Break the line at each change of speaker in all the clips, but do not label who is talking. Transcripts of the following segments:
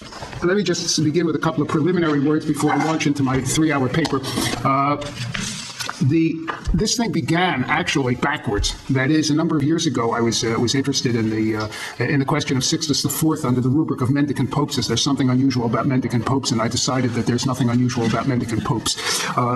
Let me just begin with a couple of preliminary words before I launch into my 3-hour paper. This thing began actually backwards. That is, a number of years ago, I was interested in the question of Sixtus IV under the rubric of mendicant popes. Is there something unusual about mendicant popes? And I decided that there's nothing unusual about mendicant popes.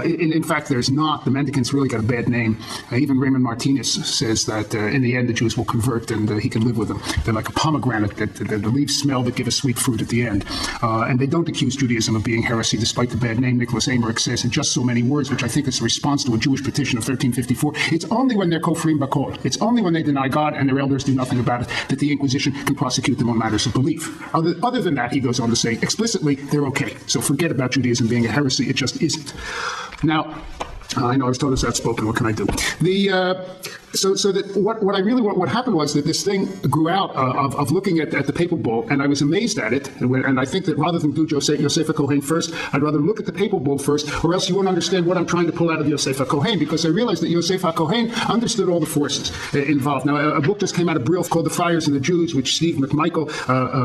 In fact, there's not. The mendicants really got a bad name. Even Raymond Martinez says that in the end the Jews will convert and he can live with them. They're like a pomegranate that the leaves smell but give a sweet fruit at the end. And they don't accuse Judaism of being heresy, despite the bad name. Nicholas Emmerich says in just so many words, which I think is a response to a Jewish petition of 1354. It's only when they're kofrim bakol, it's only when they deny God and their elders do nothing about it, that the Inquisition can prosecute them on matters of belief. Other than that, he goes on to say, explicitly, they're okay. So forget about Judaism being a heresy. It just isn't. Now, I know I was told it's outspoken. What can I do? What happened was that this thing grew out of looking at the papal bull, and I was amazed at it. And I think that rather than do Yosef ha-Cohen first, I'd rather look at the papal bull first, or else you won't understand what I'm trying to pull out of Yosef ha-Cohen, because I realized that Yosef ha-Cohen understood all the forces involved. Now, a book just came out of Brill called The Friars and the Jews, which Steve McMichael,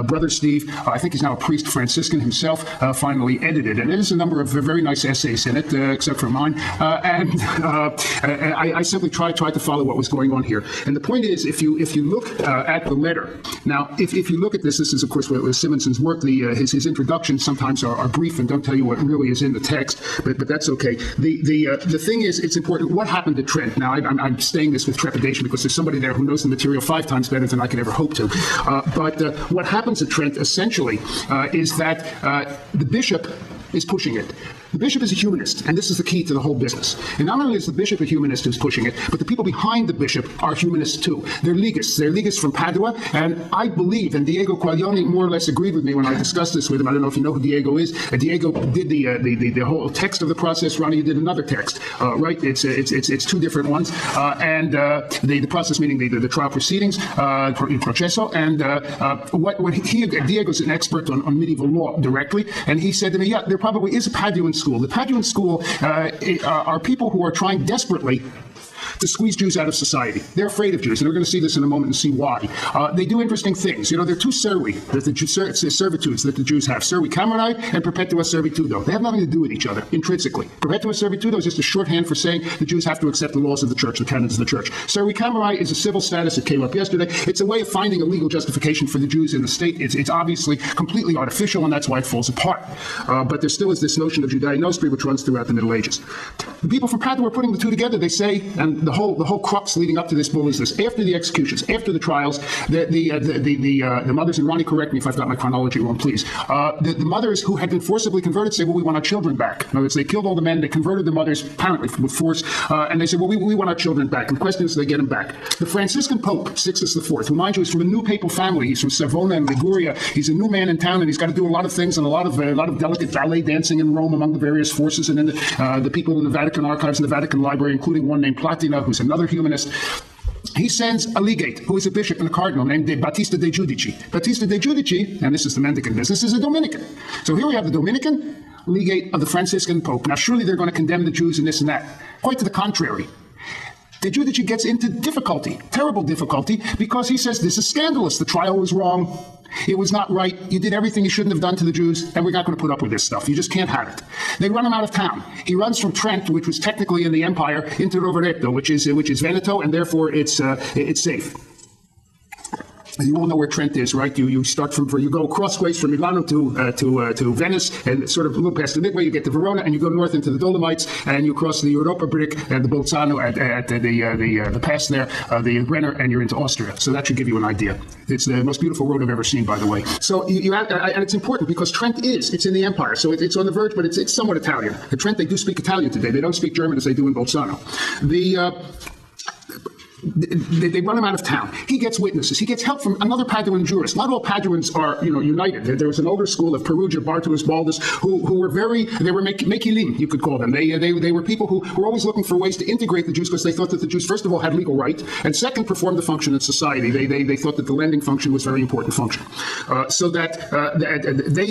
brother Steve, I think he's now a priest Franciscan himself, finally edited. And there's a number of very nice essays in it, except for mine. I simply tried to follow what was going on here. And the point is, if you look at the letter, now, if you look at this is, of course, what Simonson's work. His introductions sometimes are brief and don't tell you what really is in the text, but that's okay. The thing is, it's important. What happened to Trent? Now, I'm saying this with trepidation because there's somebody there who knows the material 5 times better than I could ever hope to. But what happens at Trent, essentially, is that the bishop is pushing it. The bishop is a humanist, and this is the key to the whole business. And not only is the bishop a humanist who's pushing it, but the people behind the bishop are humanists too. They're legists. They're legists from Padua, and I believe, and Diego Quaglione more or less agreed with me when I discussed this with him. I don't know if you know who Diego is. Diego did the whole text of the process. Ronnie did another text, right? It's 2 different ones, and the process meaning the trial proceedings, il processo, and Diego's an expert on medieval law directly, and he said to me, yeah, there probably is a Paduan school. The Paduan school are people who are trying desperately to squeeze Jews out of society. They're afraid of Jews, and we're going to see this in a moment and see why. They do interesting things. There are 2 servi, servitudes that the Jews have, servi camerae and perpetua servitudo. They have nothing to do with each other, intrinsically. Perpetua servitudo is just a shorthand for saying the Jews have to accept the laws of the church, the canons of the church. Servi camerae is a civil status. It came up yesterday. It's a way of finding a legal justification for the Jews in the state. It's obviously completely artificial, and that's why it falls apart. But there still is this notion of Judae Nostri, which runs throughout the Middle Ages. The people from Padua are putting the 2 together. They say, and the whole crux leading up to this bull is this: after the executions, after the trials, the mothers, and Ronnie, correct me if I've got my chronology wrong, please. The mothers who had been forcibly converted say, well, we want our children back. In other words, they killed all the men, they converted the mothers apparently with force, and they say, well, we want our children back. And the question is, do they get them back? The Franciscan Pope Sixtus IV, who, mind you, is from a new papal family. He's from Savona and Liguria. He's a new man in town, and he's got to do a lot of things and a lot of delicate ballet dancing in Rome among the various forces, and then the people in the Vatican archives and the Vatican library, including one named Platina, who's another humanist. He sends a legate, who is a bishop and a cardinal, named Battista de Giudici. Battista de Giudici, and this is the mendicant business, is a Dominican. So here we have the Dominican legate of the Franciscan Pope. Now, surely they're going to condemn the Jews and this and that. Quite to the contrary. De Giudici gets into difficulty, terrible difficulty, because he says this is scandalous. The trial was wrong. It was not right. You did everything you shouldn't have done to the Jews, and we're not going to put up with this stuff. You just can't have it. They run him out of town. He runs from Trent, which was technically in the empire, into Rovereto, which is Veneto, and therefore it's safe. You all know where Trent is, right? You start you go crossways from Milano to Venice, and sort of a little past the midway, you get to Verona, and you go north into the Dolomites, and you cross the Europa brick and the Bolzano at the pass there, the Brenner, and you're into Austria. So that should give you an idea. It's the most beautiful road I've ever seen, by the way. So and it's important because Trent it's in the empire, so it's on the verge, but it's somewhat Italian. At Trent, they do speak Italian today. They don't speak German as they do in Bolzano. They run him out of town. He gets witnesses. He gets help from another Paduan jurist. Not all Paduans are, united. There was an older school of Perugia, Bartuas, Baldus, who were mekilim, you could call them. They were people who were always looking for ways to integrate the Jews because they thought that the Jews, first of all, had legal right, and second, performed the function in society. They thought that the lending function was a very important function. So that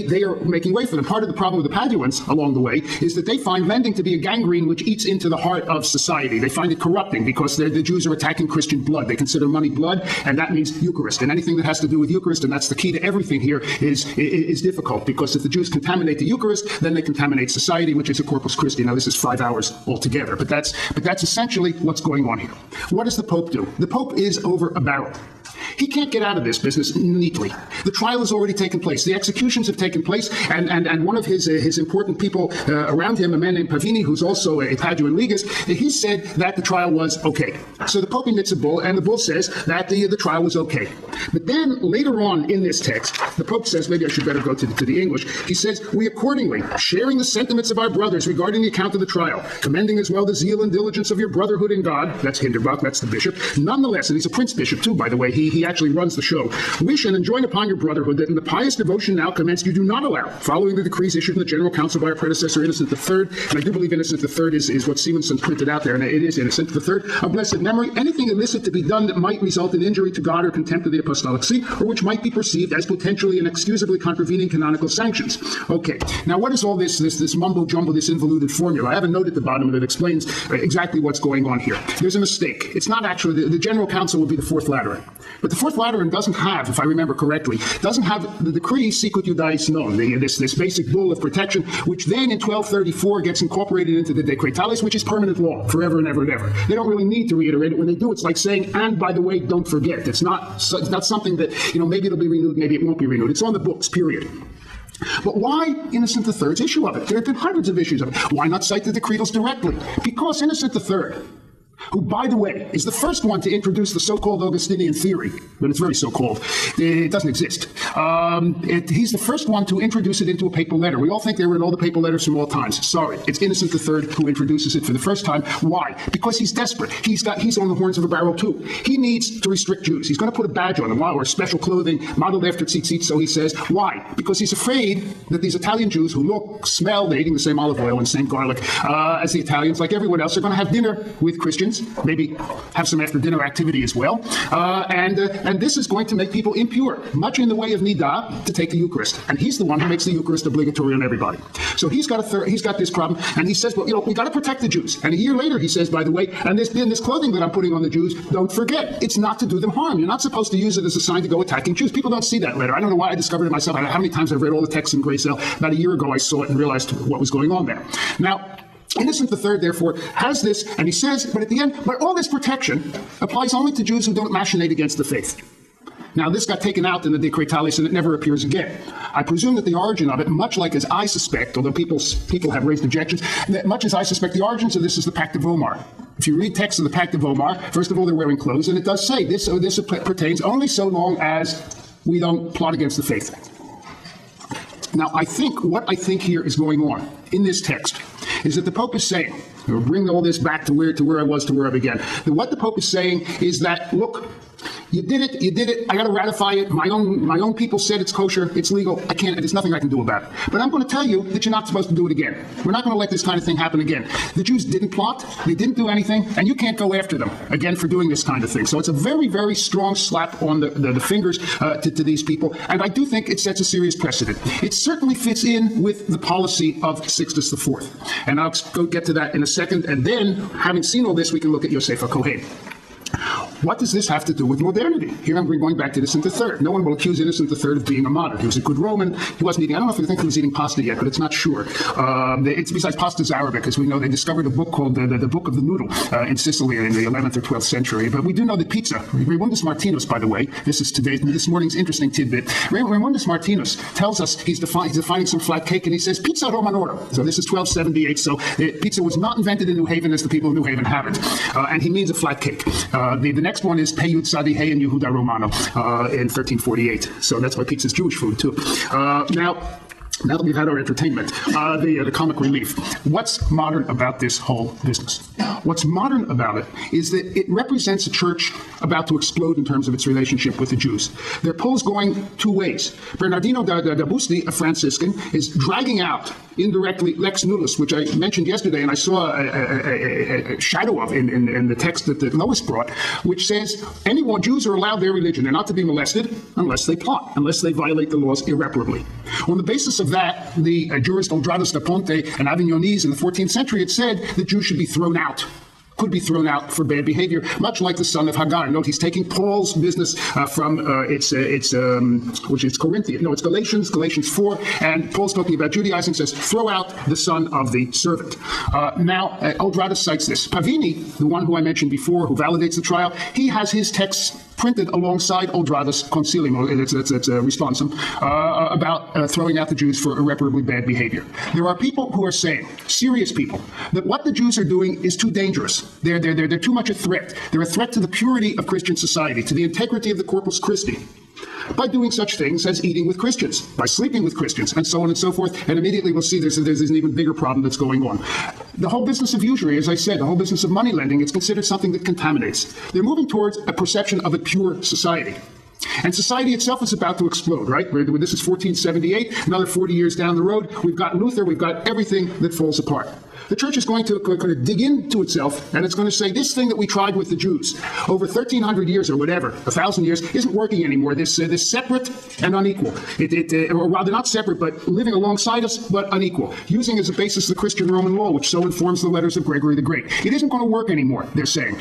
they are making way for them. Part of the problem with the Paduans along the way is that they find lending to be a gangrene which eats into the heart of society. They find it corrupting because the Jews are attacking attacking Christian blood. They consider money blood, and that means Eucharist. And anything that has to do with Eucharist, and that's the key to everything here, is difficult, because if the Jews contaminate the Eucharist, then they contaminate society, which is a Corpus Christi. Now, this is 5 hours altogether, but that's essentially what's going on here. What does the Pope do? The Pope is over a barrel. He can't get out of this business neatly. The trial has already taken place. The executions have taken place, and one of his important people around him, a man named Pavini, who's also a Paduan legist, he said that the trial was okay. So the Pope emits a bull, and the bull says that the trial was okay. But then later on in this text, the Pope says, maybe I should better go to the English, he says, "We accordingly, sharing the sentiments of our brothers regarding the account of the trial, commending as well the zeal and diligence of your brotherhood in God," that's Hinderbach, that's the bishop, "nonetheless," and he's a prince bishop too, by the way, he actually runs the show, "wish and enjoin upon your brotherhood that in the pious devotion now commenced you do not allow, following the decrees issued in the General Council by our predecessor Innocent III," and I do believe Innocent III is what Simonson printed out there, and it is Innocent III, "of blessed memory, anything illicit to be done that might result in injury to God or contempt of the apostolic see, or which might be perceived as potentially and excusably contravening canonical sanctions." Okay, now what is all this mumbo-jumbo, this involuted formula? I have a note at the bottom that explains exactly what's going on here. There's a mistake. It's not actually, the General Council would be the Fourth Lateran, but the Fourth Lateran doesn't have, if I remember correctly, doesn't have the decree Sicut Judaeis Non, this basic bull of protection, which then in 1234 gets incorporated into the Decretales, which is permanent law forever and ever and ever. They don't really need to reiterate it. When they do, it's like saying, and by the way, don't forget. It's not something that, maybe it'll be renewed, maybe it won't be renewed. It's on the books, period. But why Innocent III's issue of it? There have been hundreds of issues of it. Why not cite the decretals directly? Because Innocent III, who, by the way, is the first one to introduce the so-called Augustinian theory, but it's very so-called. It doesn't exist. He's the first one to introduce it into a papal letter. We all think they read all the papal letters from all times. Sorry, it's Innocent III who introduces it for the first time. Why? Because he's desperate. He's on the horns of a barrel too. He needs to restrict Jews. He's going to put a badge on them, or special clothing modeled after tzitzit, so he says. Why? Because he's afraid that these Italian Jews who look, smell, they're eating the same olive oil and the same garlic as the Italians, like everyone else, are going to have dinner with Christians, maybe have some after dinner activity as well, and this is going to make people impure, much in the way of Nida, to take the Eucharist, and he's the one who makes the Eucharist obligatory on everybody. So he's got this problem, and he says, well, we got to protect the Jews. And a year later, he says, by the way, and this clothing that I'm putting on the Jews, don't forget, it's not to do them harm. You're not supposed to use it as a sign to go attacking Jews. People don't see that letter. I don't know why I discovered it myself. I don't know how many times I've read all the texts in Grace L. About a year ago, I saw it and realized what was going on there. Now, Innocent III, therefore, has this, and he says, but at the end, but all this protection applies only to Jews who don't machinate against the faith. Now, this got taken out in the Decretales, and it never appears again. I presume that the origin of it, much like as I suspect, although people have raised objections, that much as I suspect the origins of this is the Pact of Omar. If you read texts of the Pact of Omar, first of all, they're wearing clothes, and it does say this pertains only so long as we don't plot against the faith. Now, what I think here is going on in this text is that the Pope is saying, we'll bring all this back to where I began. What the Pope is saying is that, look, you did it, I got to ratify it. My own people said it's kosher, it's legal, I can't, there's nothing I can do about it. But I'm going to tell you that you're not supposed to do it again. We're not going to let this kind of thing happen again. The Jews didn't plot, they didn't do anything, and you can't go after them again for doing this kind of thing. So it's a very, very strong slap on the fingers to these people, and I do think it sets a serious precedent. It certainly fits in with the policy of Sixtus IV, and I'll go get to that in a second, and then, having seen all this, we can look at Yosef ha-Cohen. What does this have to do with modernity? Here I'm going back to Innocent III. No one will accuse Innocent III of being a modern. He was a good Roman. He wasn't eating, I don't know if you think he was eating pasta yet, but it's not sure. It's besides pasta's Arabic, as we know, they discovered a book called the Book of the Noodle in Sicily in the 11th or 12th century. But we do know that pizza, Raymundus Martinus, by the way, this morning's interesting tidbit. Raymundus Martinus tells us he's defining some flat cake, and he says, pizza Romanora. So this is 1278, so pizza was not invented in New Haven as the people of New Haven have it. And he means a flat cake. The next one is Peyud Sadi Hey and Yehuda Romano in 1348. So that's why pizza's Jewish food, too. Now that we've had our entertainment, the comic relief, what's modern about this whole business? What's modern about it is that it represents a church about to explode in terms of its relationship with the Jews. There are polls going two ways. Bernardino da Busti, a Franciscan, is dragging out indirectly Lex Nullus, which I mentioned yesterday, and I saw a shadow of in the text that Lois brought, which says Jews are allowed their religion. They're not to be molested unless they plot, unless they violate the laws irreparably. On the basis of that, the jurist Oldrados da Ponte and Avignonese in the 14th century had said that Jews should be thrown out could be thrown out for bad behavior, much like the son of Hagar. Note, he's taking Paul's business from which is Corinthians. No, it's Galatians 4, and Paul's talking about Judaizing, says, throw out the son of the servant. Now, Aldrada cites this. Pavini, the one who I mentioned before, who validates the trial, he has his texts printed alongside Aldrada's Concilium, it's a responsum, about throwing out the Jews for irreparably bad behavior. There are people who are saying, serious people, that what the Jews are doing is too dangerous. They're too much a threat. They're a threat to the purity of Christian society, to the integrity of the Corpus Christi, by doing such things as eating with Christians, by sleeping with Christians, and so on and so forth. And immediately we'll see there's an even bigger problem that's going on. The whole business of usury, as I said, the whole business of money lending, it's considered something that contaminates. They're moving towards a perception of a pure society. And society itself is about to explode, right? This is 1478, another 40 years down the road. We've got Luther, we've got everything that falls apart. The church is going to dig into itself, and it's going to say, this thing that we tried with the Jews over 1,300 years or whatever, 1,000 years, isn't working anymore. This separate and unequal. Or rather, not separate, but living alongside us, but unequal. Using as a basis the Christian Roman law, which so informs the letters of Gregory the Great. It isn't going to work anymore, they're saying.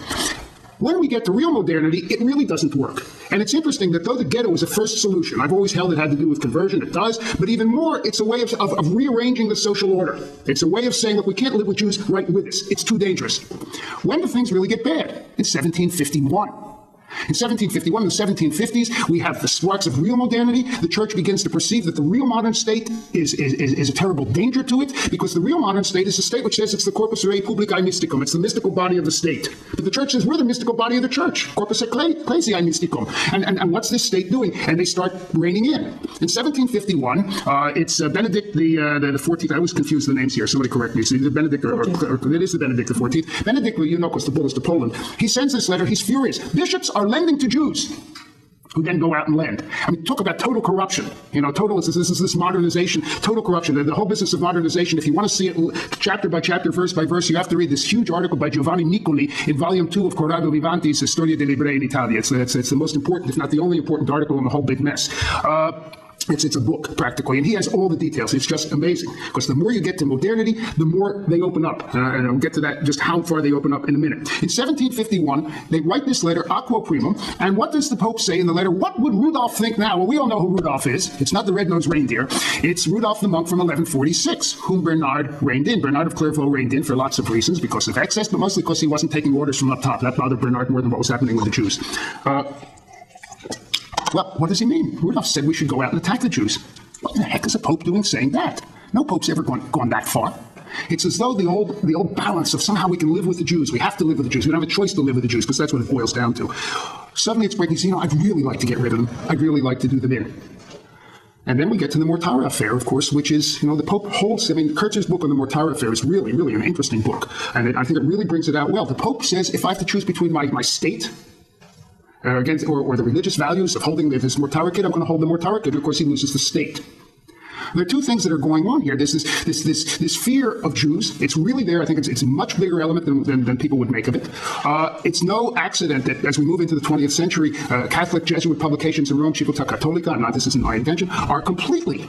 When we get to real modernity, it really doesn't work. And it's interesting that though the ghetto is a first solution, I've always held it had to do with conversion, it does, but even more, it's a way of rearranging the social order. It's a way of saying, look, we can't live with Jews right with us. It's too dangerous. When do things really get bad? In 1751. In 1751 and the 1750s, we have the sparks of real modernity. The church begins to perceive that the real modern state is a terrible danger to it, because the real modern state is a state which says it's the corpus rei publicae mysticum. It's the mystical body of the state. But the church says we're the mystical body of the church, corpus ecclesiae mysticum. And what's this state doing? And they start reigning in. In 1751, it's Benedict the 14th. I always confuse the names here. Somebody correct me. It's either Benedict or it is the Benedict the 14th. Benedict, well, you know, because the bull is to Poland. He sends this letter. He's furious. Bishops are lending to Jews, who then go out and lend. I mean, talk about total corruption. You know, this is this modernization, total corruption. The whole business of modernization, if you want to see it chapter by chapter, verse by verse, you have to read this huge article by Giovanni Nicoli in volume 2 of Corrado Vivanti's Storia degli Ebrei in Italia. It's the most important, if not the only important article in the whole big mess. It's a book, practically, and he has all the details. It's just amazing, because the more you get to modernity, the more they open up. And I'll get to that, just how far they open up in a minute. In 1751, they write this letter, Aqua Primum, and what does the Pope say in the letter? What would Rudolph think now? Well, we all know who Rudolph is. It's not the red-nosed reindeer. It's Rudolph the monk from 1146, whom Bernard reined in. Bernard of Clairvaux reined in for lots of reasons, because of excess, but mostly because he wasn't taking orders from up top. That bothered Bernard more than what was happening with the Jews. Well, what does he mean? Rudolph said we should go out and attack the Jews. What in the heck is a pope doing saying that? No pope's ever gone that far. It's as though the old balance of somehow we can live with the Jews. We have to live with the Jews. We don't have a choice to live with the Jews, because that's what it boils down to. Suddenly it's breaking. I'd really like to get rid of them. I'd really like to do them in. And then we get to the Mortara affair, of course, which is, the Pope holds, Kurtz's book on the Mortara affair is really, really an interesting book. And I think it really brings it out well. The Pope says, if I have to choose between my state, or the religious values of holding this Mortara kid, I'm going to hold the Mortara kid. Of course, he loses the state. There are two things that are going on here. There's this fear of Jews. It's really there. I think it's a much bigger element than people would make of it. It's no accident that as we move into the 20th century, Catholic Jesuit publications in Rome, Civiltà Cattolica, not this isn't my invention, are completely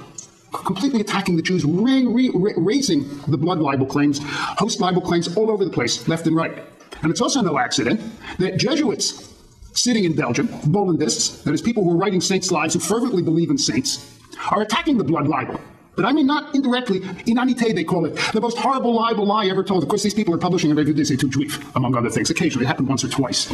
attacking the Jews, raising the blood libel claims, host libel claims all over the place, left and right. And it's also no accident that Jesuits sitting in Belgium, Bollandists, that is people who are writing saints' lives, who fervently believe in saints, are attacking the blood libel. But I mean not indirectly, inanité they call it, the most horrible libel lie ever told. Of course, these people are publishing a Revue des Études Juives, among other things. Occasionally, it happened once or twice.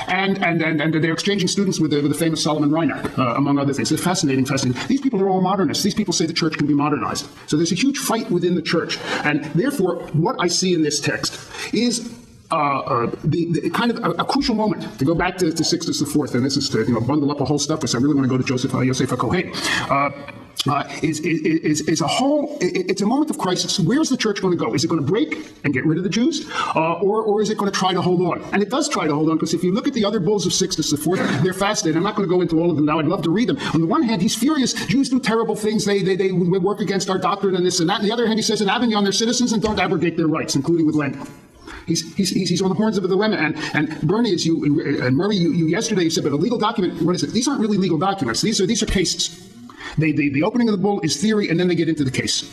And they're exchanging students with the famous Solomon Reinach, among other things. It's fascinating. These people are all modernists. These people say the church can be modernized. So there's a huge fight within the church. And therefore, what I see in this text is the kind of a crucial moment to go back to Sixtus IV, and this is to bundle up a whole stuff, because I really want to go to Yosef ha-Cohen. Is a whole. It's a moment of crisis. Where's the church going to go? Is it going to break and get rid of the Jews, or is it going to try to hold on? And it does try to hold on, because if you look at the other bulls of Sixtus IV, they're fascinating. I'm not going to go into all of them now. I'd love to read them. On the one hand, he's furious. Jews do terrible things. They work against our doctrine and this and that. On the other hand, he says in Avignon, they're citizens and don't abrogate their rights, including with lending. He's on the horns of the dilemma, and Bernie, and Murray, you yesterday you said, but a legal document, what is it? These aren't really legal documents. These are cases. The opening of the bull is theory, and then they get into the case.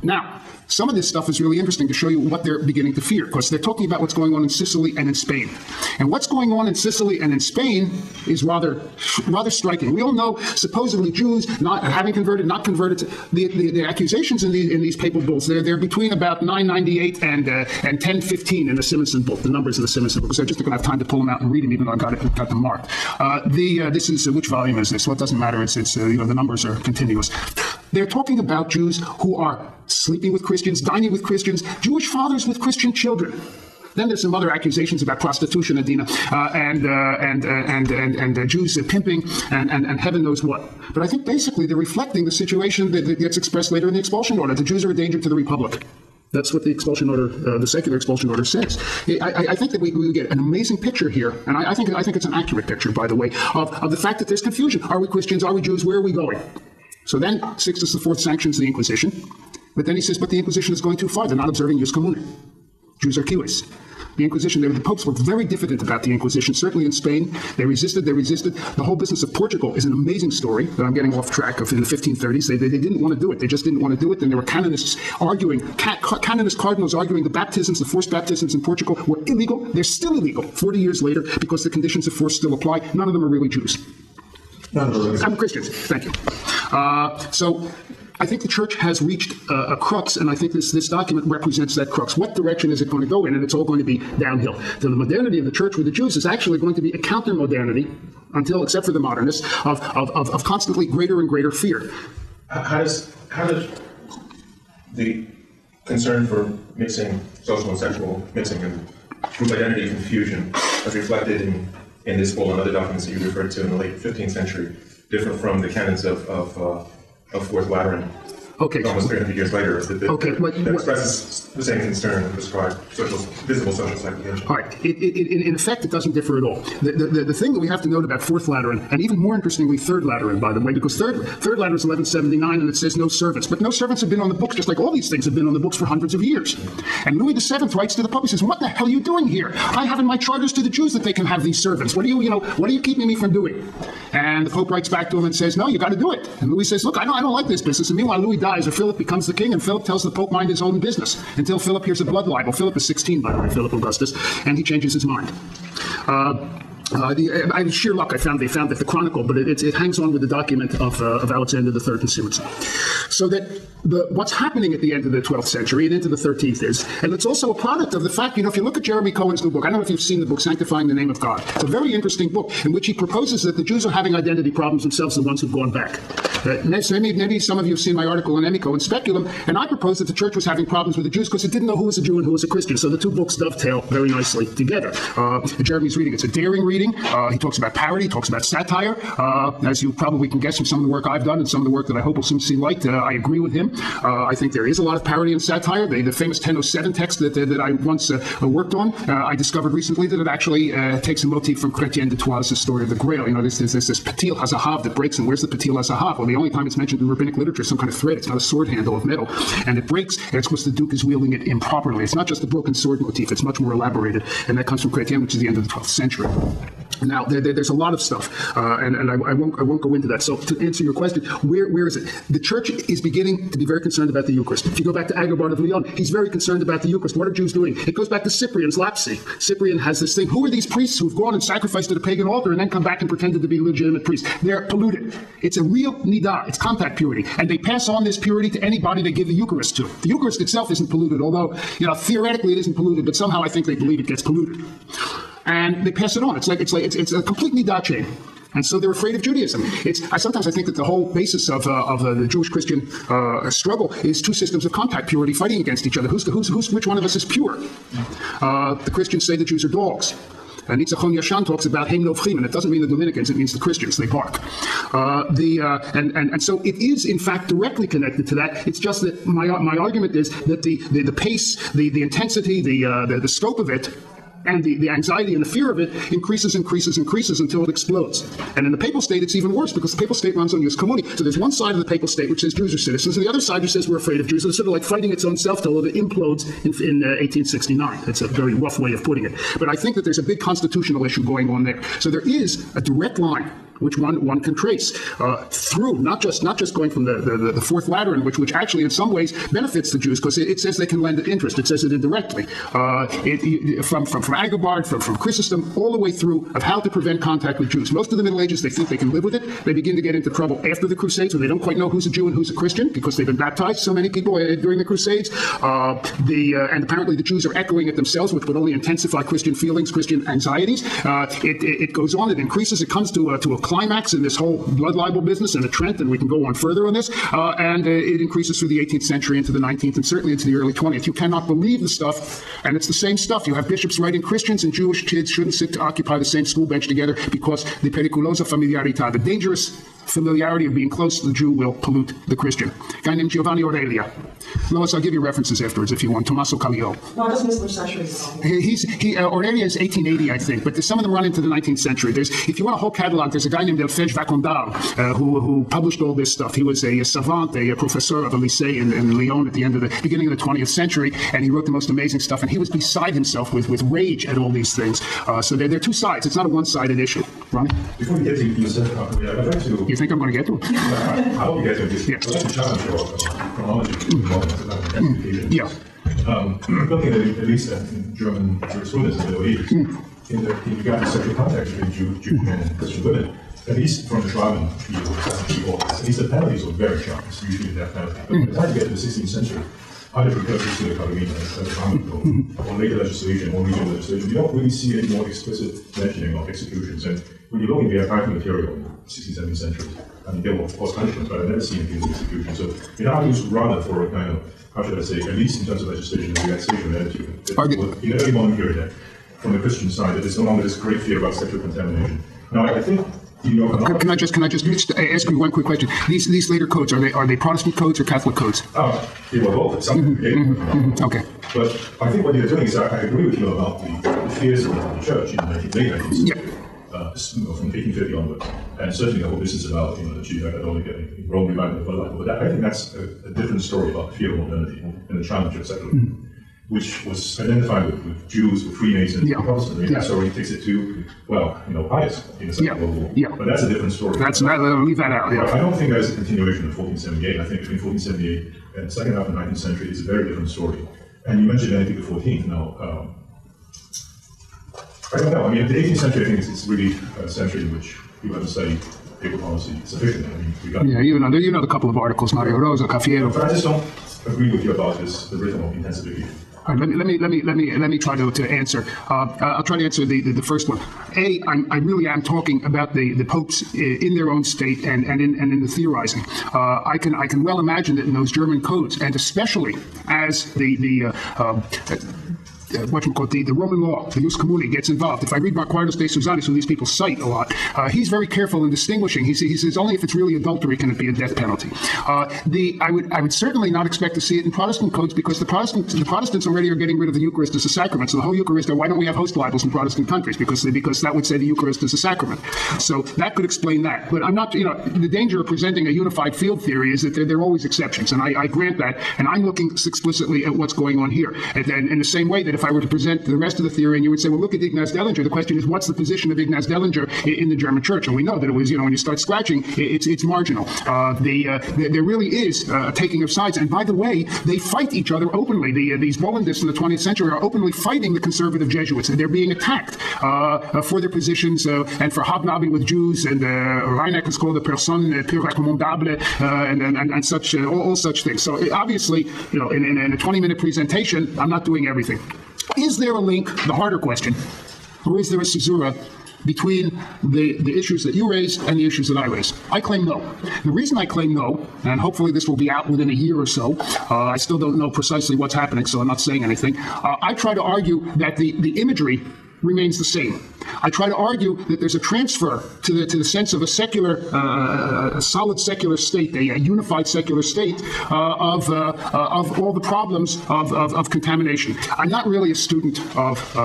Now, some of this stuff is really interesting to show you what they're beginning to fear, because they're talking about what's going on in Sicily and in Spain. And what's going on in Sicily and in Spain is rather striking. We all know supposedly Jews not having converted, not converted. The accusations in these papal bulls, they're between about 998 and 1015 in the Simonson book, the numbers of the Simonson book, because I just don't have time to pull them out and read them, even though I got them marked. This is which volume is this? Well, it doesn't matter. It's the numbers are continuous. They're talking about Jews who are sleeping with Christians, dining with Christians, Jewish fathers with Christian children. Then there's some other accusations about prostitution, Adina, and Jews pimping, and heaven knows what. But I think basically they're reflecting the situation that gets expressed later in the expulsion order. The Jews are a danger to the Republic. That's what the expulsion order, the secular expulsion order says. I think that we get an amazing picture here, and I think it's an accurate picture, by the way, of the fact that there's confusion. Are we Christians? Are we Jews? Where are we going? So then Sixtus IV sanctions the Inquisition, but then he says, but the Inquisition is going too far. They're not observing jus commune. Jews are kiwis. The Inquisition, the popes were very diffident about the Inquisition, certainly in Spain. They resisted. The whole business of Portugal is an amazing story that I'm getting off track of in the 1530s. They didn't want to do it. They just didn't want to do it. Then there were canonist cardinals arguing the baptisms, the forced baptisms in Portugal were illegal. They're still illegal 40 years later because the conditions of force still apply. None of them are really Jews. I'm Christians. Thank you. So I think the church has reached a crux, and I think this document represents that crux. What direction is it going to go in? And it's all going to be downhill. So the modernity of the church with the Jews is actually going to be a counter-modernity until, except for the modernists, of constantly greater and greater fear.
How does the concern for mixing, social and sexual mixing and group identity confusion as reflected in this bull and other documents that you referred to in the late 15th century differ from the canons of Fourth Lateran?
Okay.
Almost 300 years later, that expresses the same concern and prescribed visible social segregation.
All right. In effect, it doesn't differ at all. The thing that we have to note about Fourth Lateran, and even more interestingly, Third Lateran, by the way, because Third Lateran is 1179, and it says no servants. But no servants have been on the books, just like all these things have been on the books for hundreds of years. And Louis VII writes to the Pope, he says, what the hell are you doing here? I have in my charters to the Jews that they can have these servants. What are you keeping me from doing? And the Pope writes back to him and says, no, you got to do it. And Louis says, look, I don't like this business. And meanwhile, Louis dies, or Philip becomes the king, and Philip tells the Pope mind his own business until Philip hears a blood libel. Philip is 16, by the way, Philip Augustus, and he changes his mind. Sheer luck, they found that the Chronicle, but it hangs on with the document of Alexander III and Simonson. So that what's happening at the end of the 12th century and into the 13th is, and it's also a product of the fact, if you look at Jeremy Cohen's new book, I don't know if you've seen the book, Sanctifying the Name of God. It's a very interesting book in which he proposes that the Jews are having identity problems themselves, the ones who've gone back. Maybe some of you have seen my article in Emico and Speculum, and I proposed that the church was having problems with the Jews because it didn't know who was a Jew and who was a Christian. So the two books dovetail very nicely together. Jeremy's reading, it's a daring reading. He talks about parody, he talks about satire. As you probably can guess from some of the work I've done and some of the work that I hope will soon see light, I agree with him. I think there is a lot of parody and satire. The famous 1007 text that I once worked on, I discovered recently that it actually takes a motif from Chrétien de Troyes' story of the Grail. There's this patil hazahav that breaks, and where's the patil hazahav? Well, the only time it's mentioned in rabbinic literature is some kind of thread. It's not a sword handle of metal, and it breaks, and it's because the Duke is wielding it improperly. It's not just a broken sword motif, it's much more elaborated, and that comes from Chrétien, which is the end of the 12th century. Now, there's a lot of stuff, and I won't go into that. So to answer your question, where is it? The church is beginning to be very concerned about the Eucharist. If you go back to Agobard of Lyon, he's very concerned about the Eucharist. What are Jews doing? It goes back to Cyprian's lapsy. Cyprian has this thing. Who are these priests who've gone and sacrificed at a pagan altar and then come back and pretended to be legitimate priests? They're polluted. It's a real nidah. It's contact purity. And they pass on this purity to anybody they give the Eucharist to. The Eucharist itself isn't polluted, although, theoretically it isn't polluted, but somehow I think they believe it gets polluted. And they pass it on. It's a complete nidah chain. And so they're afraid of Judaism. I sometimes think that the whole basis of the Jewish-Christian struggle is two systems of contact purity fighting against each other. Which one of us is pure? The Christians say the Jews are dogs. Nitzachon Yashan talks about Heim Novchim, and it doesn't mean the Dominicans, it means the Christians, they bark. And so it is, in fact, directly connected to that. It's just that my argument is that the pace, the intensity, the scope of it, and the anxiety and the fear of it increases until it explodes. And in the papal state, it's even worse because the papal state runs on jus commune. So there's one side of the papal state which says Jews are citizens, and the other side which says we're afraid of Jews. So it's sort of like fighting its own self till it implodes in 1869. That's a very rough way of putting it. But I think that there's a big constitutional issue going on there. So there is a direct line which one can trace through not just going from the Fourth Lateran, which actually in some ways benefits the Jews because it says they can lend interest. It says it indirectly. From Agabard, from Chrysostom, all the way through of how to prevent contact with Jews. Most of the Middle Ages, they think they can live with it. They begin to get into trouble after the Crusades when they don't quite know who's a Jew and who's a Christian because they've been baptized, so many people during the Crusades. And apparently the Jews are echoing it themselves, which would only intensify Christian feelings, Christian anxieties. It goes on, it increases, it comes to a climax in this whole blood libel business and the Trent, and we can go on further on this. And it increases through the 18th century into the 19th and certainly into the early 20th. You cannot believe the stuff, and it's the same stuff. You have bishops writing Christians and Jewish kids shouldn't sit to occupy the same school bench together because the periculosa familiarità, the dangerous familiarity of being close to the Jew, will pollute the Christian. A guy named Giovanni Aurelia. Lois, I'll give you references afterwards if you want. Tommaso Callio.
No, I just missed which century.
Aurelia is 1880, I think, but some of them run into the 19th century. If you want a whole catalog, there's a guy named Elfège Vacondal who published all this stuff. He was a savant, a professor of a lycée in Lyon at the beginning of the 20th century, and he wrote the most amazing stuff, and he was beside himself with rage at all these things. So there are two sides. It's not a one-sided issue. Ronnie?
Before we get to Yosef, I'd like to...
You think I'm going to get to it?
I hope you get to it.
Yeah.
I'd like to challenge your chronology.
Yeah.
Looking at least in German jurisprudence in the Middle East, in regard to sexual contact between Jewish men and Christian women, at least from the Schwaben people, at least the penalties were very sharp. It's usually the death penalty. But by the time you get to the 16th century, either precursors to the Calvin or later legislation or regional legislation, you don't really see any more explicit mentioning of executions. And when you look at the archival material in the 16th, 17th century, I mean, there were of course punishments, but I've never seen any execution. So it argues rather for a kind of, how should I say, at least in terms of legislation, the relaxation of attitude. In every moment period, from the Christian side, that there's no longer this great fear about sexual contamination. Now, I think.
Can I just ask you one quick question? These later codes, are they Protestant codes or Catholic codes?
They were both.
Okay.
But I think what they're doing is, I agree with you about the fears of the church in the late 19th. Yeah. From 1850 onwards, and certainly the whole business about the Chief Catholic getting Rome revival, but I think that's a different story about the fear of modernity and the challenge of secularism, which was identified with Jews, with Freemasons, and Protestants. I mean, that story takes it to pious in the Second World War. Yeah. But that's a different story.
Leave that out. Yeah.
I don't think that is a continuation of 1478. I think between 1478 and the second half of the 19th century is a very different story. And you mentioned Benedict XIV. Now. I don't know. I mean, the 18th century, I think it's really a century in which you have to study paper policy sufficiently. I mean, we got
you know the couple of articles, Mario Rosa, Caffiero.
But I just don't agree with you about the rhythm of intensification.
All right, let me try to answer. I'll try to answer the first one. I really am talking about the popes in their own state and in the theorizing. I can well imagine that in those German codes, and especially as the Roman law, the Jus Communi, gets involved. If I read Marquardus de Susannis, who these people cite a lot, he's very careful in distinguishing. He says only if it's really adultery can it be a death penalty. I would certainly not expect to see it in Protestant codes because the Protestants already are getting rid of the Eucharist as a sacrament. So the whole Eucharist, why don't we have host libels in Protestant countries? Because that would say the Eucharist is a sacrament. So that could explain that. But I'm not, the danger of presenting a unified field theory is that there are always exceptions, and I grant that. And I'm looking explicitly at what's going on here. And in the same way that if I were to present the rest of the theory and you would say, well, look at Ignaz Dellinger, the question is, what's the position of Ignaz Dellinger in the German church? And we know that it was, when you start scratching, it's marginal. There really is a taking of sides. And by the way, they fight each other openly. These Bollandists in the 20th century are openly fighting the conservative Jesuits, and they're being attacked for their positions and for hobnobbing with Jews. And Reinach is called a personne peu recommandable and such, all such things. So obviously, in a 20-minute presentation, I'm not doing everything. Is there a link, the harder question, or is there a caesura between the issues that you raised and the issues that I raised? I claim no. The reason I claim no, and hopefully this will be out within a year or so, I still don't know precisely what's happening, so I'm not saying anything. I try to argue that the imagery remains the same. I try to argue that there's a transfer to the sense of a secular, a solid secular state, a unified secular state of all the problems of contamination. I'm not really a student of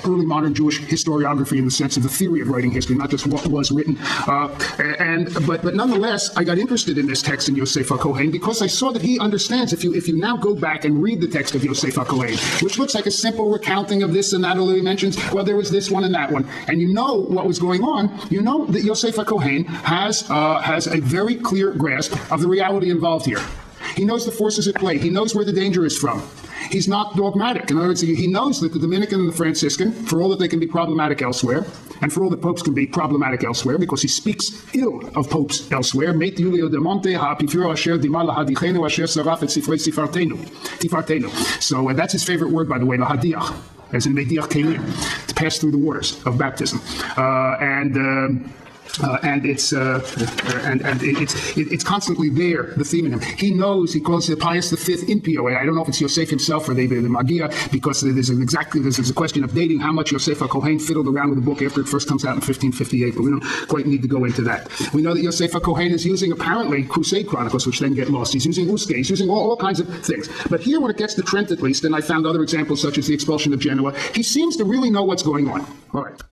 early modern Jewish historiography in the sense of the theory of writing history, not just what was written. But nonetheless, I got interested in this text in Yosef ha-Cohen because I saw that he understands. If you now go back and read the text of Yosef ha-Cohen, which looks like a simple recounting of this and that, although he mentions, well, there was this one and that one. and you know what was going on, you know that Yosef ha-Cohen has a very clear grasp of the reality involved here. He knows the forces at play. He knows where the danger is from. He's not dogmatic. In other words, he knows that the Dominican and the Franciscan, for all that they can be problematic elsewhere, and for all that popes can be problematic elsewhere, because he speaks ill of popes elsewhere, Meit Julio de Monte, ha'apifiro asher dimala hadichenu asher saraf et sifrei tifartenu. So that's his favorite word, by the way, lahadiach, as in mediach kelim, to pass through the waters of baptism. And it's constantly there, the theme in him. He knows, he calls it Pius V impio. I don't know if it's Yosef himself or the Magia, because there's a question of dating how much Yosef ha-Cohen fiddled around with the book after it first comes out in 1558, but we don't quite need to go into that. We know that Yosef ha-Cohen is using, apparently, Crusade Chronicles, which then get lost. He's using Uske, he's using all kinds of things. But here, when it gets to Trent, at least, and I found other examples such as the expulsion of Genoa, he seems to really know what's going on. All right.